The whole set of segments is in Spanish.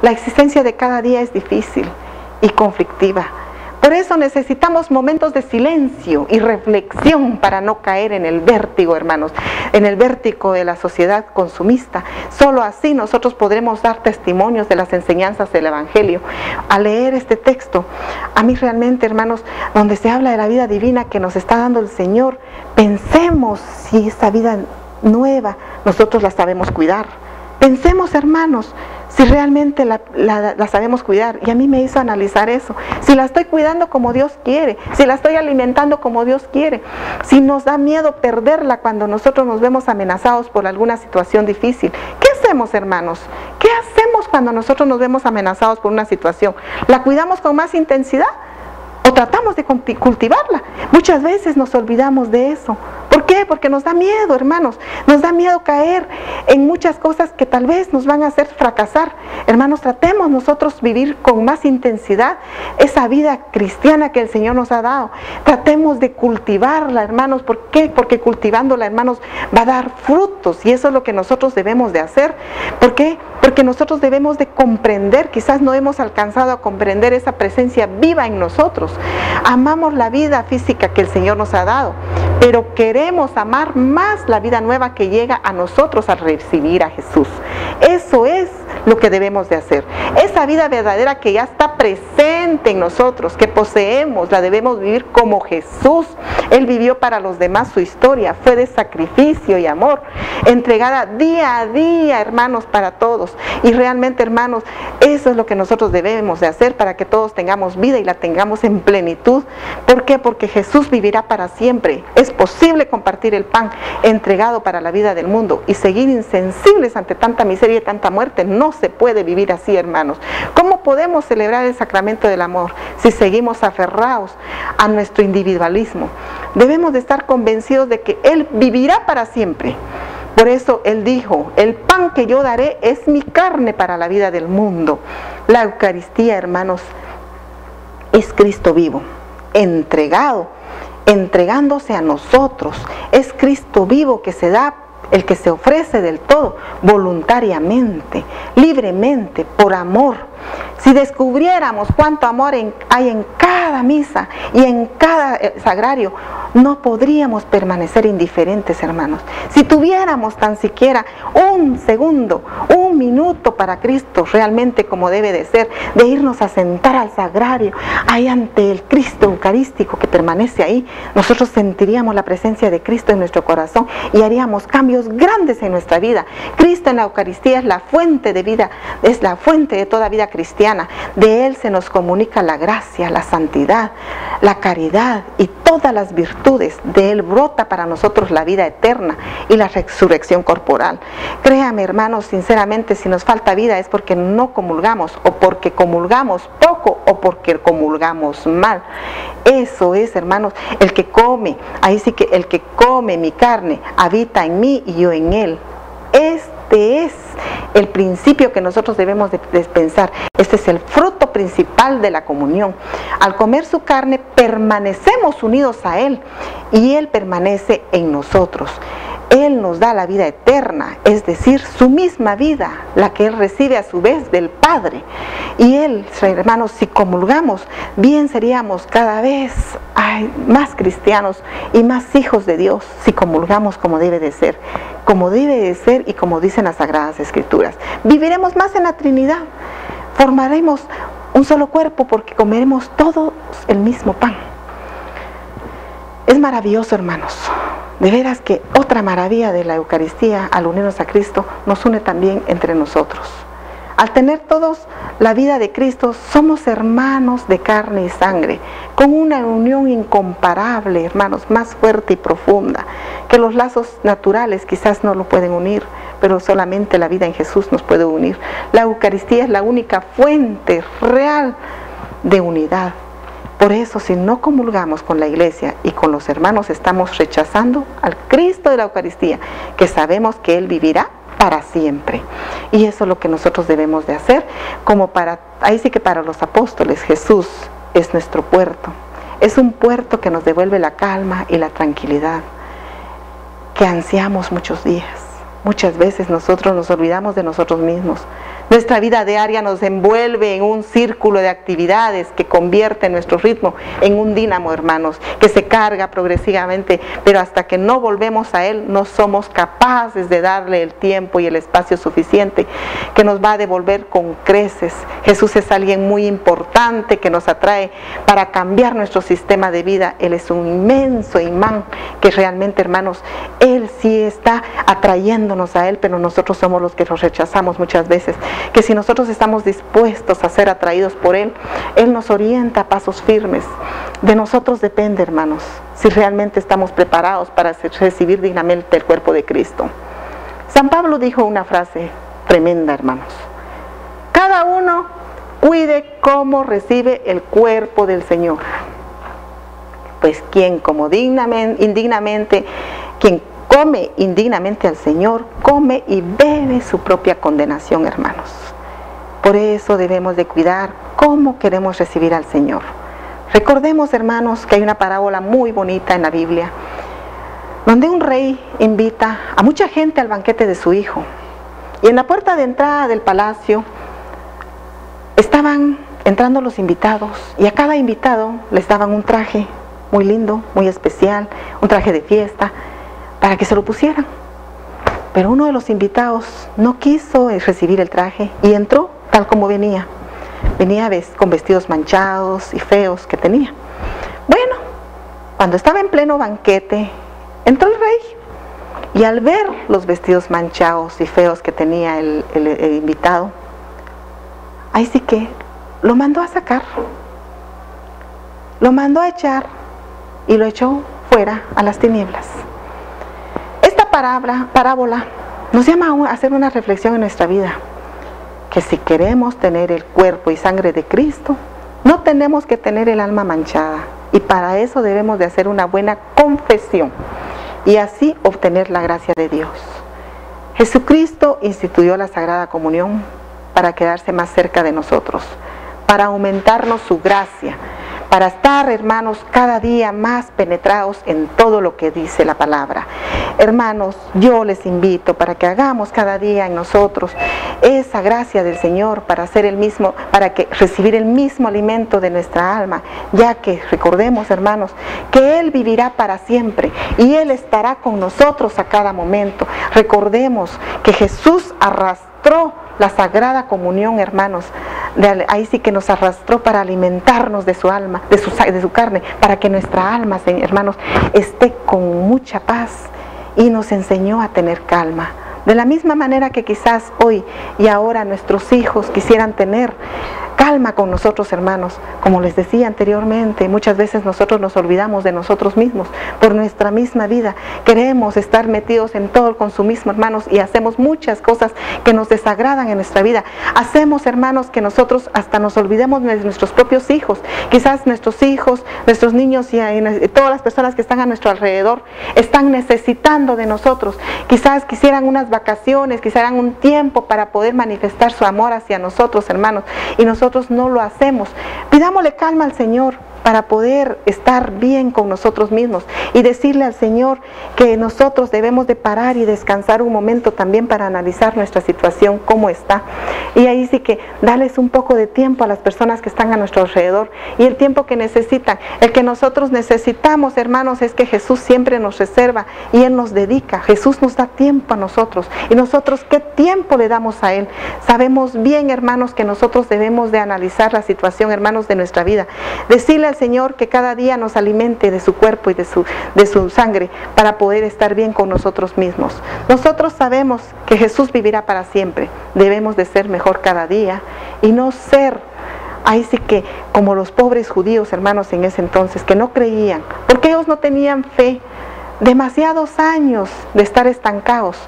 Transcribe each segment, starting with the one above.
La existencia de cada día es difícil y conflictiva. Por eso necesitamos momentos de silencio y reflexión para no caer en el vértigo, hermanos, en el vértigo de la sociedad consumista. Solo así nosotros podremos dar testimonios de las enseñanzas del Evangelio. Al leer este texto, a mí realmente, hermanos, donde se habla de la vida divina que nos está dando el Señor, pensemos si esta vida nueva nosotros la sabemos cuidar. Pensemos, hermanos, si realmente la sabemos cuidar. Y a mí me hizo analizar eso. Si la estoy cuidando como Dios quiere, si la estoy alimentando como Dios quiere, si nos da miedo perderla cuando nosotros nos vemos amenazados por alguna situación difícil. ¿Qué hacemos, hermanos? ¿Qué hacemos cuando nosotros nos vemos amenazados por una situación? ¿La cuidamos con más intensidad? ¿O tratamos de cultivarla? Muchas veces nos olvidamos de eso. ¿Por qué? Porque nos da miedo, hermanos. Nos da miedo caer en muchas cosas que tal vez nos van a hacer fracasar. Hermanos, tratemos nosotros vivir con más intensidad esa vida cristiana que el Señor nos ha dado. Tratemos de cultivarla, hermanos. ¿Por qué? Porque cultivándola, hermanos, va a dar frutos. Y eso es lo que nosotros debemos de hacer. ¿Por qué? Porque nosotros debemos de comprender, quizás no hemos alcanzado a comprender esa presencia viva en nosotros. Amamos la vida física que el Señor nos ha dado, pero queremos amar más la vida nueva que llega a nosotros al recibir a Jesús. Eso es lo que debemos de hacer. Esa vida verdadera que ya está presente en nosotros, que poseemos, la debemos vivir como Jesús. Él vivió para los demás su historia, fue de sacrificio y amor, entregada día a día, hermanos, para todos. Y realmente, hermanos, eso es lo que nosotros debemos de hacer para que todos tengamos vida y la tengamos en plenitud. ¿Por qué? Porque Jesús vivirá para siempre. Es posible compartir el pan entregado para la vida del mundo y seguir insensibles ante tanta miseria y tanta muerte. No se puede vivir así, hermanos. ¿Cómo podemos celebrar el sacramento del amor si seguimos aferrados a nuestro individualismo? Debemos de estar convencidos de que Él vivirá para siempre. Por eso Él dijo, el pan que yo daré es mi carne para la vida del mundo. La Eucaristía, hermanos, es Cristo vivo, entregándose a nosotros. Es Cristo vivo que se da, el que se ofrece del todo, voluntariamente, libremente, por amor. Si descubriéramos cuánto amor hay en cada misa y en cada sagrario, no podríamos permanecer indiferentes, hermanos. Si tuviéramos tan siquiera un segundo, un minuto para Cristo, realmente como debe de ser, de irnos a sentar al sagrario, ahí ante el Cristo eucarístico que permanece ahí, nosotros sentiríamos la presencia de Cristo en nuestro corazón y haríamos cambios grandes en nuestra vida. Cristo en la Eucaristía es la fuente de vida, es la fuente de toda vida cristiana. De Él se nos comunica la gracia, la santidad, la caridad y todas las virtudes. De Él brota para nosotros la vida eterna y la resurrección corporal. Créame, hermanos, sinceramente, si nos falta vida es porque no comulgamos, o porque comulgamos poco, o porque comulgamos mal. Eso es, hermanos, el que come, ahí sí que el que come mi carne habita en mí y yo en él. Este es el principio que nosotros debemos de pensar. Este es el fruto principal de la comunión. Al comer su carne permanecemos unidos a Él y Él permanece en nosotros. Él nos da la vida eterna, es decir, su misma vida, la que Él recibe a su vez del Padre. Y Él, hermanos, si comulgamos, bien seríamos cada vez más cristianos y más hijos de Dios, si comulgamos como debe de ser y como dicen las Sagradas Escrituras. Viviremos más en la Trinidad, formaremos un solo cuerpo porque comeremos todos el mismo pan. Es maravilloso, hermanos. De veras que otra maravilla de la Eucaristía, al unirnos a Cristo, nos une también entre nosotros. Al tener todos la vida de Cristo, somos hermanos de carne y sangre, con una unión incomparable, hermanos, más fuerte y profunda, que los lazos naturales quizás no lo pueden unir, pero solamente la vida en Jesús nos puede unir. La Eucaristía es la única fuente real de unidad. Por eso, si no comulgamos con la iglesia y con los hermanos, estamos rechazando al Cristo de la Eucaristía, que sabemos que Él vivirá para siempre. Y eso es lo que nosotros debemos de hacer, ahí sí que para los apóstoles Jesús es nuestro puerto. Es un puerto que nos devuelve la calma y la tranquilidad que ansiamos muchos días. Muchas veces nosotros nos olvidamos de nosotros mismos, Nuestra vida diaria nos envuelve en un círculo de actividades que convierte nuestro ritmo en un dínamo, hermanos, que se carga progresivamente, pero hasta que no volvemos a Él no somos capaces de darle el tiempo y el espacio suficiente que nos va a devolver con creces. Jesús es alguien muy importante que nos atrae para cambiar nuestro sistema de vida. Él es un inmenso imán que realmente, hermanos, Él sí está atrayéndonos a Él, pero nosotros somos los que lo rechazamos muchas veces. Que si nosotros estamos dispuestos a ser atraídos por Él, Él nos orienta a pasos firmes. De nosotros depende, hermanos, si realmente estamos preparados para recibir dignamente el cuerpo de Cristo. San Pablo dijo una frase tremenda, hermanos: cada uno cuide cómo recibe el cuerpo del Señor. Pues quien quien come indignamente al Señor, come y bebe su propia condenación, hermanos. Por eso debemos de cuidar cómo queremos recibir al Señor. Recordemos, hermanos, que hay una parábola muy bonita en la Biblia, donde un rey invita a mucha gente al banquete de su hijo. Y en la puerta de entrada del palacio estaban entrando los invitados, y a cada invitado les daban un traje muy lindo, muy especial, un traje de fiesta, para que se lo pusieran. Pero uno de los invitados no quiso recibir el traje y entró tal como venía. Venía con vestidos manchados y feos que tenía. Bueno, cuando estaba en pleno banquete, entró el rey, y al ver los vestidos manchados y feos que tenía el invitado, ahí sí que lo mandó a sacar, lo mandó a echar y lo echó fuera a las tinieblas. Esta parábola nos llama a hacer una reflexión en nuestra vida, que si queremos tener el cuerpo y sangre de Cristo, no tenemos que tener el alma manchada, y para eso debemos de hacer una buena confesión y así obtener la gracia de Dios. Jesucristo instituyó la Sagrada Comunión para quedarse más cerca de nosotros, para aumentarnos su gracia, para estar, hermanos, cada día más penetrados en todo lo que dice la palabra. Hermanos, yo les invito para que hagamos cada día en nosotros esa gracia del Señor para recibir el mismo alimento de nuestra alma, ya que recordemos, hermanos, que Él vivirá para siempre y Él estará con nosotros a cada momento. Recordemos que Jesús arrastró la Sagrada Comunión, hermanos. Ahí sí que nos arrastró para alimentarnos de su alma, de su carne, para que nuestra alma, hermanos, esté con mucha paz, y nos enseñó a tener calma. De la misma manera que quizás hoy y ahora nuestros hijos quisieran tener calma con nosotros, hermanos. Como les decía anteriormente, muchas veces nosotros nos olvidamos de nosotros mismos por nuestra misma vida. Queremos estar metidos en todo el consumismo, hermanos, y hacemos muchas cosas que nos desagradan en nuestra vida. Hacemos, hermanos, que nosotros hasta nos olvidemos de nuestros propios hijos. Quizás nuestros hijos, nuestros niños y todas las personas que están a nuestro alrededor están necesitando de nosotros. Quizás quisieran unas vacaciones, quisieran un tiempo para poder manifestar su amor hacia nosotros, hermanos, y nosotros no lo hacemos. Pidámosle calma al Señor para poder estar bien con nosotros mismos y decirle al Señor que nosotros debemos de parar y descansar un momento también para analizar nuestra situación, cómo está. Y ahí sí que darles un poco de tiempo a las personas que están a nuestro alrededor y el tiempo que necesitan. El que nosotros necesitamos, hermanos, es que Jesús siempre nos reserva y Él nos dedica. Jesús nos da tiempo a nosotros. ¿Y nosotros qué tiempo le damos a Él? Sabemos bien, hermanos, que nosotros debemos de analizar la situación, hermanos, de nuestra vida. Decirle al Señor que cada día nos alimente de su cuerpo y de su sangre para poder estar bien con nosotros mismos. Nosotros sabemos que Jesús vivirá para siempre. Debemos de ser mejor cada día y no ser, ahí sí que como los pobres judíos, hermanos, en ese entonces, que no creían, porque ellos no tenían fe. Demasiados años de estar estancados,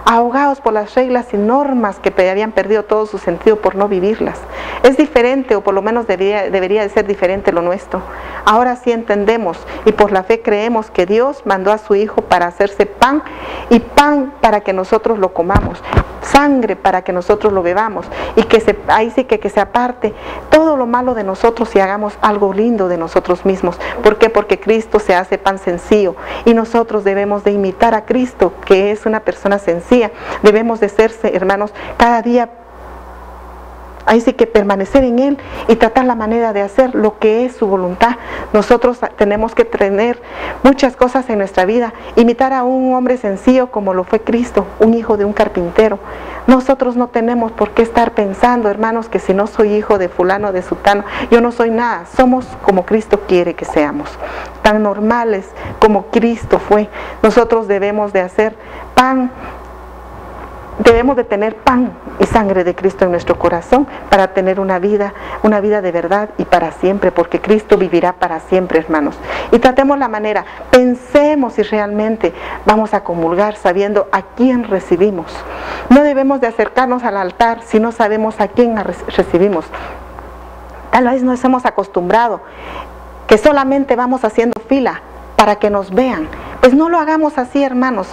ahogados por las reglas y normas que habían perdido todo su sentido por no vivirlas. Es diferente, o por lo menos debería de ser diferente lo nuestro. Ahora sí entendemos y por la fe creemos que Dios mandó a su Hijo para hacerse pan, y pan para que nosotros lo comamos, sangre para que nosotros lo bebamos, y ahí sí que se aparte todo lo malo de nosotros y hagamos algo lindo de nosotros mismos. ¿Por qué? Porque Cristo se hace pan sencillo y nosotros debemos de imitar a Cristo, que es una persona sencilla. Debemos de ser, hermanos, cada día Ahí sí que permanecer en Él y tratar la manera de hacer lo que es su voluntad. Nosotros tenemos que tener muchas cosas en nuestra vida. Imitar a un hombre sencillo como lo fue Cristo, un hijo de un carpintero. Nosotros no tenemos por qué estar pensando, hermanos, que si no soy hijo de fulano, de sutano, yo no soy nada. Somos como Cristo quiere que seamos, tan normales como Cristo fue. Nosotros debemos de hacer pan, debemos de tener pan y sangre de Cristo en nuestro corazón para tener una vida de verdad y para siempre, porque Cristo vivirá para siempre, hermanos. Y tratemos la manera, pensemos si realmente vamos a comulgar sabiendo a quién recibimos. No debemos de acercarnos al altar si no sabemos a quién recibimos. Tal vez nos hemos acostumbrado que solamente vamos haciendo fila para que nos vean. Pues no lo hagamos así, hermanos.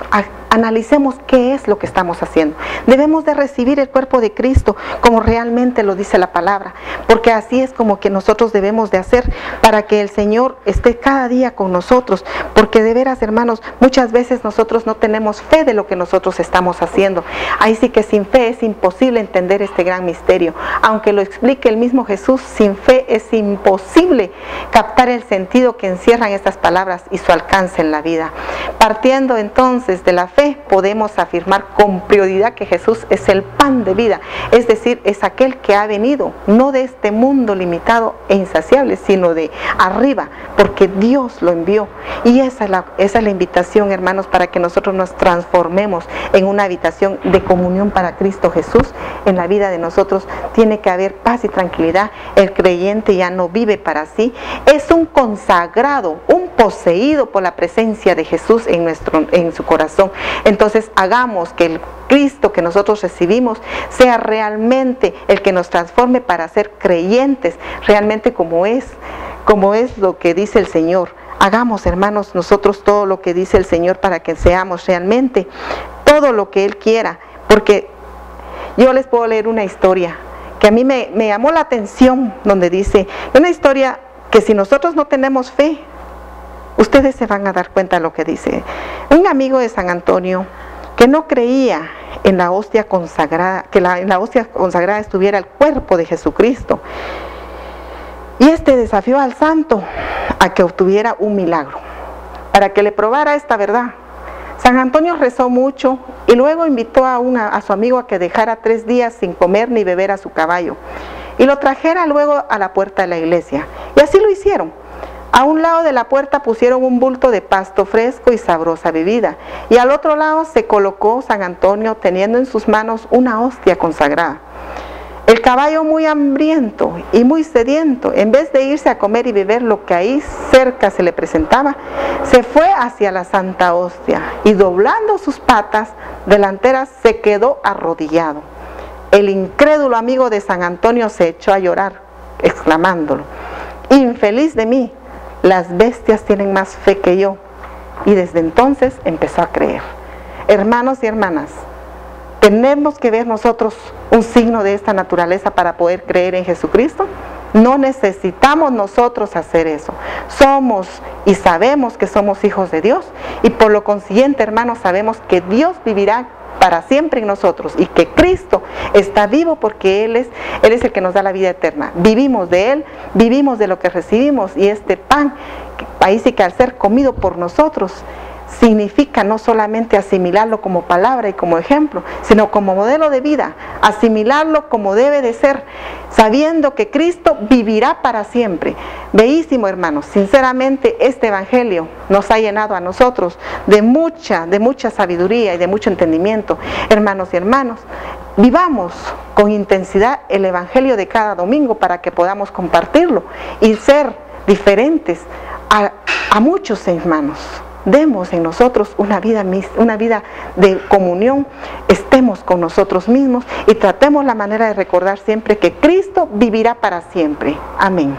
Analicemos qué es lo que estamos haciendo. Debemos de recibir el cuerpo de Cristo como realmente lo dice la palabra, porque así es como que nosotros debemos de hacer para que el Señor esté cada día con nosotros, porque de veras, hermanos, muchas veces nosotros no tenemos fe de lo que nosotros estamos haciendo. Ahí sí que sin fe es imposible entender este gran misterio. Aunque lo explique el mismo Jesús, sin fe es imposible captar el sentido que encierran estas palabras y su alcance en la vida. Partiendo entonces de la fe, podemos afirmar con prioridad que Jesús es el pan de vida, es decir, es aquel que ha venido, no de este mundo limitado e insaciable, sino de arriba, porque Dios lo envió. Y esa es la invitación, hermanos, para que nosotros nos transformemos en una habitación de comunión para Cristo Jesús. En la vida de nosotros tiene que haber paz y tranquilidad. El creyente ya no vive para sí, es un consagrado, un poseído por la presencia de Jesús en su corazón. Entonces hagamos que el Cristo que nosotros recibimos sea realmente el que nos transforme para ser creyentes, realmente como es lo que dice el Señor. Hagamos, hermanos, nosotros todo lo que dice el Señor para que seamos realmente todo lo que Él quiera, porque yo les puedo leer una historia que a mí me llamó la atención, donde dice, una historia que si nosotros no tenemos fe, ustedes se van a dar cuenta de lo que dice. Un amigo de San Antonio que no creía en la hostia consagrada, que en la hostia consagrada estuviera el cuerpo de Jesucristo. Y desafió al santo a que obtuviera un milagro, para que le probara esta verdad. San Antonio rezó mucho y luego invitó a su amigo a que dejara 3 días sin comer ni beber a su caballo y lo trajera luego a la puerta de la iglesia. Y así lo hicieron. A un lado de la puerta pusieron un bulto de pasto fresco y sabrosa bebida, y al otro lado se colocó San Antonio teniendo en sus manos una hostia consagrada. El caballo, muy hambriento y muy sediento, en vez de irse a comer y beber lo que ahí cerca se le presentaba, se fue hacia la santa hostia y doblando sus patas delanteras se quedó arrodillado. El incrédulo amigo de San Antonio se echó a llorar, exclamándolo: infeliz de mí, las bestias tienen más fe que yo. Y desde entonces empezó a creer. Hermanos y hermanas, ¿tenemos que ver nosotros un signo de esta naturaleza para poder creer en Jesucristo? No necesitamos nosotros hacer eso. Somos y sabemos que somos hijos de Dios, y por lo consiguiente, hermanos, sabemos que Dios vivirá para siempre en nosotros y que Cristo está vivo porque Él es el que nos da la vida eterna. Vivimos de Él, vivimos de lo que recibimos, y este pan, ahí sí que al ser comido por nosotros, significa no solamente asimilarlo como palabra y como ejemplo, sino como modelo de vida, asimilarlo como debe de ser, sabiendo que Cristo vivirá para siempre. Bellísimo, hermanos, sinceramente este evangelio nos ha llenado a nosotros de mucha sabiduría y de mucho entendimiento. Hermanos y hermanos, vivamos con intensidad el evangelio de cada domingo para que podamos compartirlo y ser diferentes a muchos hermanos. Demos en nosotros una vida de comunión, estemos con nosotros mismos y tratemos la manera de recordar siempre que Cristo vivirá para siempre. Amén.